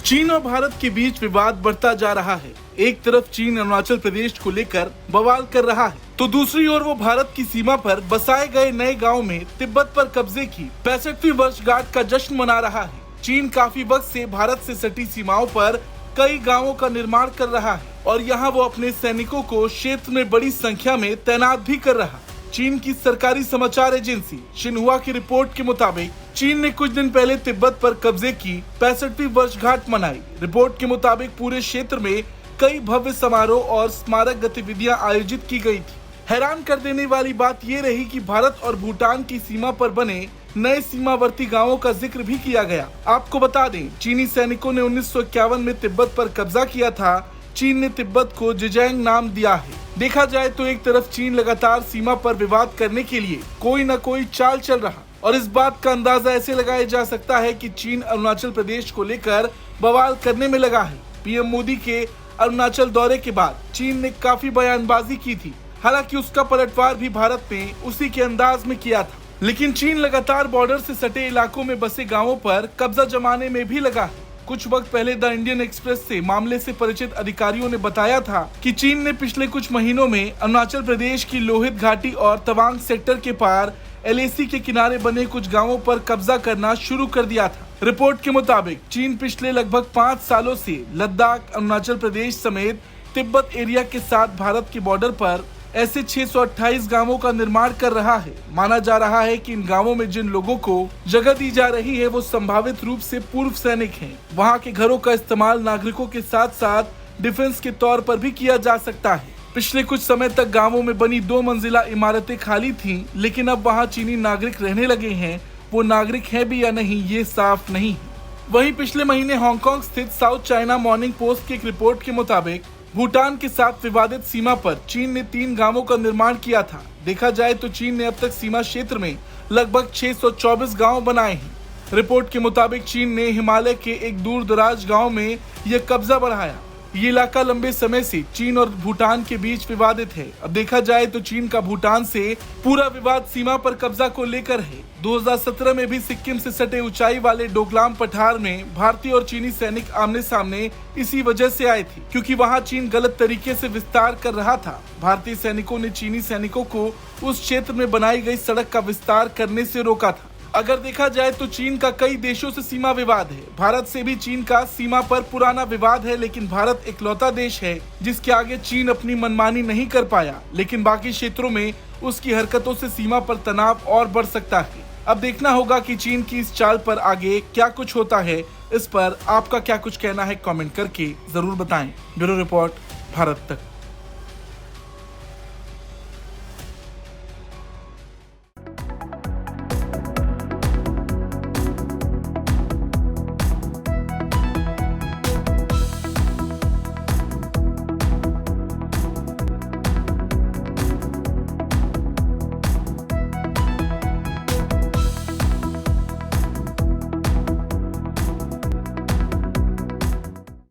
चीन और भारत के बीच विवाद बढ़ता जा रहा है। एक तरफ चीन अरुणाचल प्रदेश को लेकर बवाल कर रहा है, तो दूसरी ओर वो भारत की सीमा पर बसाए गए नए गांव में तिब्बत पर कब्जे की 65वीं वर्षगांठ का जश्न मना रहा है। चीन काफी वक्त से भारत से सटी सीमाओं पर कई गांवों का निर्माण कर रहा है और यहाँ वो अपने सैनिकों को क्षेत्र में बड़ी संख्या में तैनात भी कर रहा है। चीन की सरकारी समाचार एजेंसी शिन्हुआ की रिपोर्ट के मुताबिक चीन ने कुछ दिन पहले तिब्बत पर कब्जे की 65वीं वर्षगांठ मनाई। रिपोर्ट के मुताबिक पूरे क्षेत्र में कई भव्य समारोह और स्मारक गतिविधियां आयोजित की गई थी। हैरान कर देने वाली बात ये रही कि भारत और भूटान की सीमा पर बने नए सीमावर्ती गांवों का जिक्र भी किया गया। आपको बता दें, चीनी सैनिकों ने 1951 में तिब्बत पर कब्जा किया था। चीन ने तिब्बत को जिजेंग नाम दिया है। देखा जाए तो एक तरफ चीन लगातार सीमा पर विवाद करने के लिए कोई न कोई चाल चल रहा और इस बात का अंदाजा ऐसे लगाया जा सकता है कि चीन अरुणाचल प्रदेश को लेकर बवाल करने में लगा है। पीएम मोदी के अरुणाचल दौरे के बाद चीन ने काफी बयानबाजी की थी। हालांकि उसका पलटवार भी भारत ने उसी के अंदाज में किया था, लेकिन चीन लगातार बॉर्डर से सटे इलाकों में बसे गाँवों पर कब्जा जमाने में भी लगा है। कुछ वक्त पहले द इंडियन एक्सप्रेस से मामले से परिचित अधिकारियों ने बताया था कि चीन ने पिछले कुछ महीनों में अरुणाचल प्रदेश की लोहित घाटी और तवांग सेक्टर के पार LAC के किनारे बने कुछ गांवों पर कब्जा करना शुरू कर दिया था। रिपोर्ट के मुताबिक चीन पिछले लगभग 5 सालों से लद्दाख, अरुणाचल प्रदेश समेत तिब्बत एरिया के साथ भारत के बॉर्डर पर ऐसे 628 गांवों का निर्माण कर रहा है। माना जा रहा है कि इन गांवों में जिन लोगों को जगह दी जा रही है वो संभावित रूप से पूर्व सैनिक हैं। वहां के घरों का इस्तेमाल नागरिकों के साथ साथ डिफेंस के तौर पर भी किया जा सकता है। पिछले कुछ समय तक गांवों में बनी 2 मंजिला इमारतें खाली थीं, लेकिन अब वहां चीनी नागरिक रहने लगे हैं। वो नागरिक हैं भी या नहीं ये साफ नहीं है। वहीं पिछले महीने हांगकांग स्थित साउथ चाइना मॉर्निंग पोस्ट की एक रिपोर्ट के मुताबिक भूटान के साथ विवादित सीमा पर चीन ने 3 गांवों का निर्माण किया था। देखा जाए तो चीन ने अब तक सीमा क्षेत्र में लगभग 624 गांव बनाए हैं। रिपोर्ट के मुताबिक चीन ने हिमालय के एक दूर दराज गांव में यह कब्जा बढ़ाया। ये इलाका लंबे समय से चीन और भूटान के बीच विवादित है। अब देखा जाए तो चीन का भूटान से पूरा विवाद सीमा पर कब्जा को लेकर है। 2017 में भी सिक्किम से सटे ऊंचाई वाले डोकलाम पठार में भारतीय और चीनी सैनिक आमने सामने इसी वजह से आए थे, क्योंकि वहां चीन गलत तरीके से विस्तार कर रहा था। भारतीय सैनिकों ने चीनी सैनिकों को उस क्षेत्र में बनाई गई सड़क का विस्तार करने से रोका था। अगर देखा जाए तो चीन का कई देशों से सीमा विवाद है। भारत से भी चीन का सीमा पर पुराना विवाद है, लेकिन भारत इकलौता देश है जिसके आगे चीन अपनी मनमानी नहीं कर पाया। लेकिन बाकी क्षेत्रों में उसकी हरकतों से सीमा पर तनाव और बढ़ सकता है। अब देखना होगा कि चीन की इस चाल पर आगे क्या कुछ होता है। इस पर आपका क्या कुछ कहना है, कमेंट करके जरूर बताएं। ब्यूरो रिपोर्ट, भारत तक।